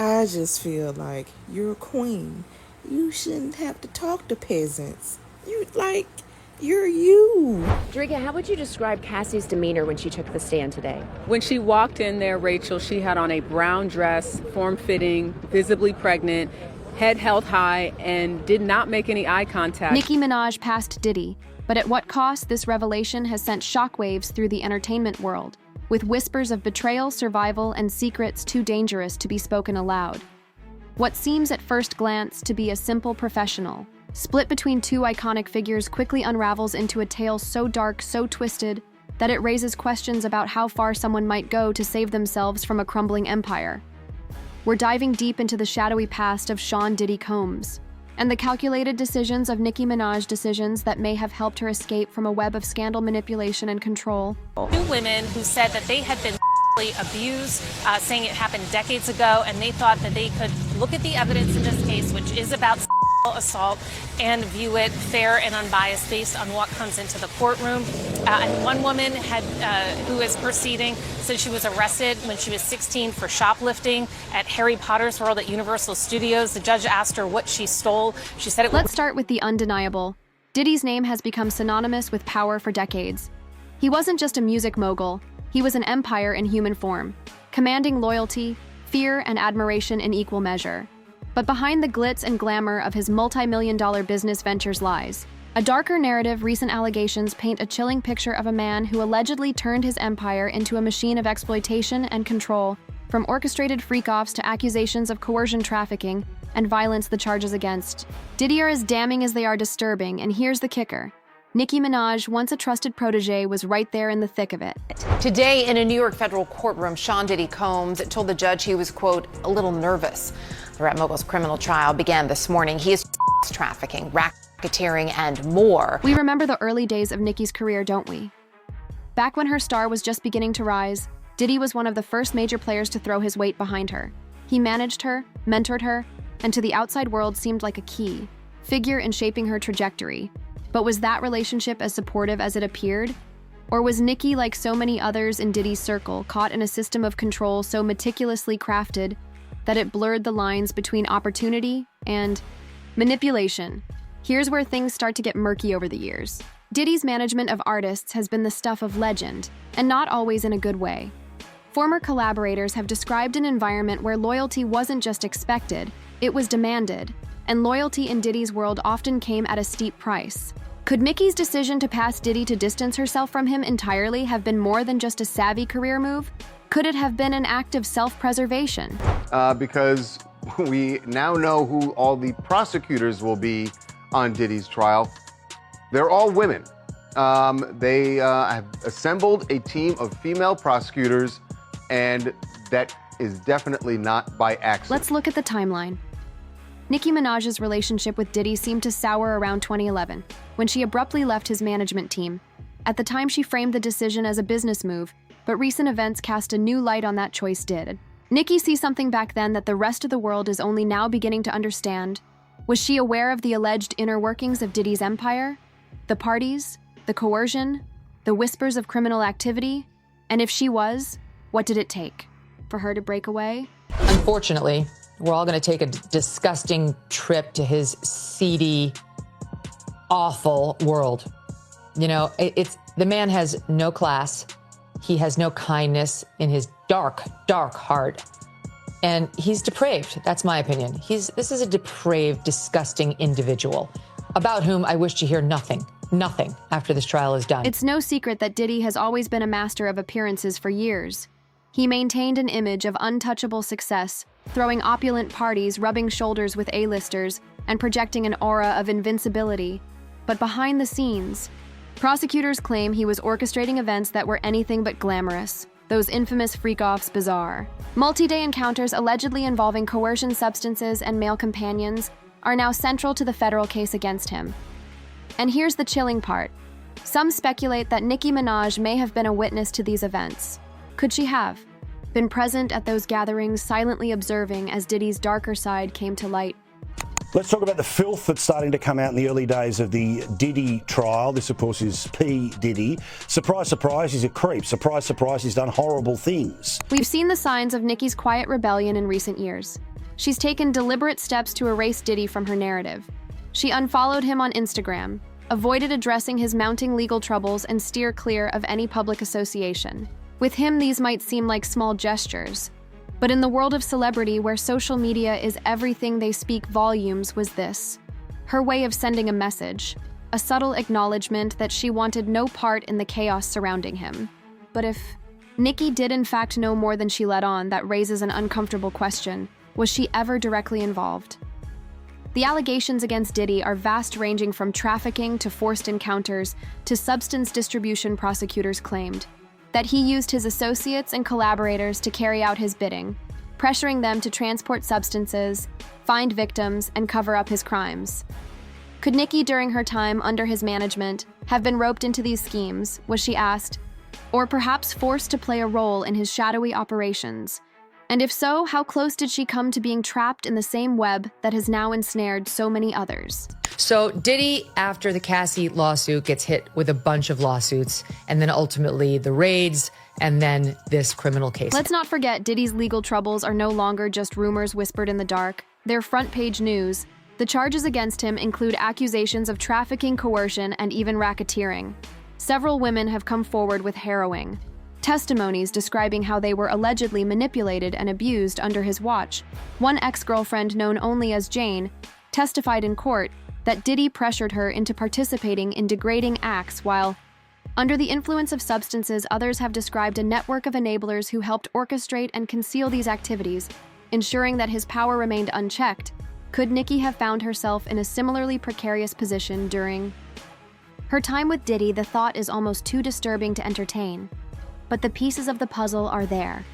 I just feel like you're a queen. You shouldn't have to talk to peasants. You're you. Drika, how would you describe Cassie's demeanor when she took the stand today? When she walked in there, Rachel, she had on a brown dress, form-fitting, visibly pregnant, head held high, and did not make any eye contact. Nicki Minaj passed Diddy, but at what cost? This revelation has sent shockwaves through the entertainment world, with whispers of betrayal, survival, and secrets too dangerous to be spoken aloud. What seems at first glance to be a simple professional, split between two iconic figures, quickly unravels into a tale so dark, so twisted, that it raises questions about how far someone might go to save themselves from a crumbling empire. We're diving deep into the shadowy past of Sean Diddy Combs, and the calculated decisions of Nicki Minaj, decisions that may have helped her escape from a web of scandal, manipulation, and control. Two women who said that they had been abused, saying it happened decades ago, and they thought that they could look at the evidence in this case, which is about assault, and view it fair and unbiased based on what comes into the courtroom. And one woman who is proceeding said she was arrested when she was 16 for shoplifting at Harry Potter's World at Universal Studios. The judge asked her what she stole. She said it. Let's start with the undeniable. Diddy's name has become synonymous with power for decades. He wasn't just a music mogul, he was an empire in human form, commanding loyalty, fear, and admiration in equal measure. But behind the glitz and glamour of his multi-million-dollar business ventures lies a darker narrative. Recent allegations paint a chilling picture of a man who allegedly turned his empire into a machine of exploitation and control, from orchestrated freak-offs to accusations of coercion, trafficking, and violence. The charges against Diddy are as damning as they are disturbing, and here's the kicker. Nicki Minaj, once a trusted protege, was right there in the thick of it. Today, in a New York federal courtroom, Sean Diddy Combs told the judge he was, quote, a little nervous. The rap mogul's criminal trial began this morning. He is trafficking, racketeering, and more. We remember the early days of Nicki's career, don't we? Back when her star was just beginning to rise, Diddy was one of the first major players to throw his weight behind her. He managed her, mentored her, and to the outside world seemed like a key figure in shaping her trajectory. But was that relationship as supportive as it appeared? Or was Nicki, like so many others in Diddy's circle, caught in a system of control so meticulously crafted that it blurred the lines between opportunity and manipulation? Here's where things start to get murky over the years. Diddy's management of artists has been the stuff of legend, and not always in a good way. Former collaborators have described an environment where loyalty wasn't just expected, it was demanded, and loyalty in Diddy's world often came at a steep price. Could Nicki's decision to pass Diddy to distance herself from him entirely have been more than just a savvy career move? Could it have been an act of self-preservation? Because we now know who all the prosecutors will be on Diddy's trial. They're all women. They have assembled a team of female prosecutors, and that is definitely not by accident. Let's look at the timeline. Nicki Minaj's relationship with Diddy seemed to sour around 2011, when she abruptly left his management team. At the time, she framed the decision as a business move, but recent events cast a new light on that choice. Did Nicki see something back then that the rest of the world is only now beginning to understand? Was she aware of the alleged inner workings of Diddy's empire? The parties, the coercion, the whispers of criminal activity? And if she was, what did it take for her to break away? Unfortunately, we're all going to take a disgusting trip to his seedy, awful world. You know, the man has no class. He has no kindness in his dark, dark heart. And he's depraved. That's my opinion. This is a depraved, disgusting individual about whom I wish to hear nothing after this trial is done. It's no secret that Diddy has always been a master of appearances for years. He maintained an image of untouchable success, throwing opulent parties, rubbing shoulders with A-listers, and projecting an aura of invincibility. But behind the scenes, prosecutors claim he was orchestrating events that were anything but glamorous. Those infamous freak-offs bizarre. Multi-day encounters allegedly involving coercion, substances, and male companions are now central to the federal case against him. And here's the chilling part. Some speculate that Nicki Minaj may have been a witness to these events. Could she have been present at those gatherings, silently observing as Diddy's darker side came to light? Let's talk about the filth that's starting to come out in the early days of the Diddy trial. This, of course, is P. Diddy. Surprise, surprise, he's a creep. Surprise, surprise, he's done horrible things. We've seen the signs of Nicki's quiet rebellion in recent years. She's taken deliberate steps to erase Diddy from her narrative. She unfollowed him on Instagram, avoided addressing his mounting legal troubles, and steer clear of any public association. With him, these might seem like small gestures, but in the world of celebrity, where social media is everything, they speak volumes was this. Her way of sending a message, a subtle acknowledgement that she wanted no part in the chaos surrounding him. But if Nicki did in fact know more than she let on, that raises an uncomfortable question. Was she ever directly involved? The allegations against Diddy are vast, ranging from trafficking to forced encounters to substance distribution. Prosecutors claimed that he used his associates and collaborators to carry out his bidding, pressuring them to transport substances, find victims, and cover up his crimes. Could Nicki, during her time under his management, have been roped into these schemes, was she asked, or perhaps forced to play a role in his shadowy operations? And if so, how close did she come to being trapped in the same web that has now ensnared so many others? So Diddy, after the Cassie lawsuit, gets hit with a bunch of lawsuits, and then ultimately the raids, and then this criminal case. Let's not forget, Diddy's legal troubles are no longer just rumors whispered in the dark. They're front-page news. The charges against him include accusations of trafficking, coercion, and even racketeering. Several women have come forward with harrowing testimonies describing how they were allegedly manipulated and abused under his watch. One ex-girlfriend, known only as Jane, testified in court that Diddy pressured her into participating in degrading acts while under the influence of substances. Others have described a network of enablers who helped orchestrate and conceal these activities, ensuring that his power remained unchecked. Could Nicki have found herself in a similarly precarious position during her time with Diddy? The thought is almost too disturbing to entertain. But the pieces of the puzzle are there.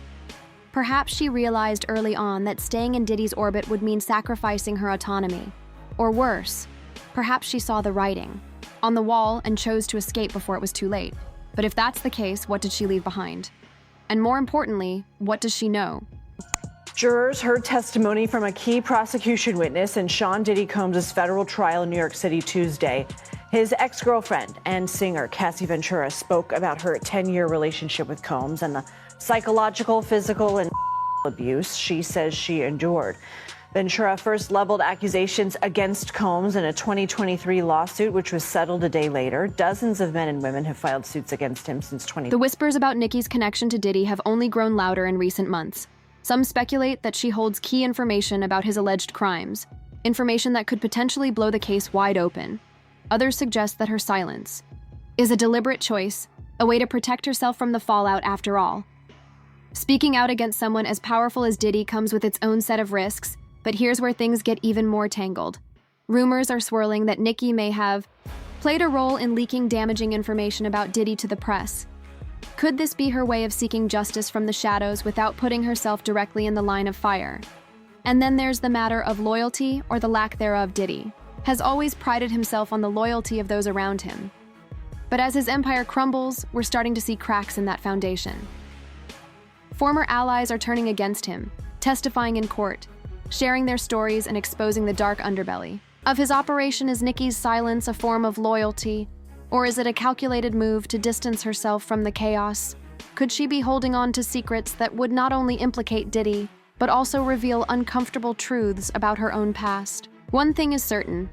Perhaps she realized early on that staying in Diddy's orbit would mean sacrificing her autonomy. Or worse, perhaps she saw the writing on the wall and chose to escape before it was too late. But if that's the case, what did she leave behind? And more importantly, what does she know? Jurors heard testimony from a key prosecution witness in Sean Diddy Combs' federal trial in New York City Tuesday. His ex-girlfriend and singer Cassie Ventura spoke about her 10-year relationship with Combs and the psychological, physical, and abuse she says she endured. Ventura first leveled accusations against Combs in a 2023 lawsuit, which was settled a day later. Dozens of men and women have filed suits against him since 2020. The whispers about Nicki's connection to Diddy have only grown louder in recent months. Some speculate that she holds key information about his alleged crimes, information that could potentially blow the case wide open. Others suggest that her silence is a deliberate choice, a way to protect herself from the fallout after all. Speaking out against someone as powerful as Diddy comes with its own set of risks, but here's where things get even more tangled. Rumors are swirling that Nicki may have played a role in leaking damaging information about Diddy to the press. Could this be her way of seeking justice from the shadows without putting herself directly in the line of fire? And then there's the matter of loyalty, or the lack thereof. Diddy has always prided himself on the loyalty of those around him. But as his empire crumbles, we're starting to see cracks in that foundation. Former allies are turning against him, testifying in court, sharing their stories and exposing the dark underbelly of his operation. Is Nicki's silence a form of loyalty, or is it a calculated move to distance herself from the chaos? Could she be holding on to secrets that would not only implicate Diddy, but also reveal uncomfortable truths about her own past? One thing is certain,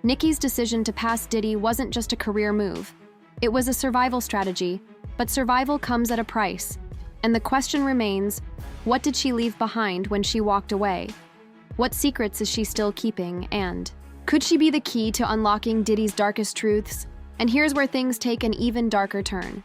Nicki's decision to pass Diddy wasn't just a career move. It was a survival strategy, but survival comes at a price. And the question remains, what did she leave behind when she walked away? What secrets is she still keeping, and could she be the key to unlocking Diddy's darkest truths? And here's where things take an even darker turn.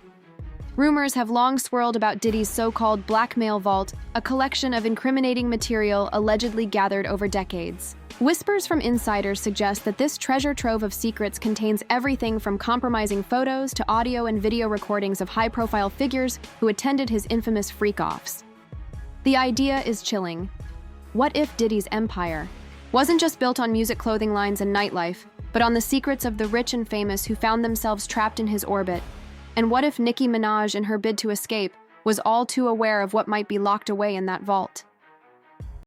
Rumors have long swirled about Diddy's so-called blackmail vault, a collection of incriminating material allegedly gathered over decades. Whispers from insiders suggest that this treasure trove of secrets contains everything from compromising photos to audio and video recordings of high-profile figures who attended his infamous freak-offs. The idea is chilling. What if Diddy's empire wasn't just built on music, clothing lines, and nightlife, but on the secrets of the rich and famous who found themselves trapped in his orbit? And what if Nicki Minaj, in her bid to escape, was all too aware of what might be locked away in that vault?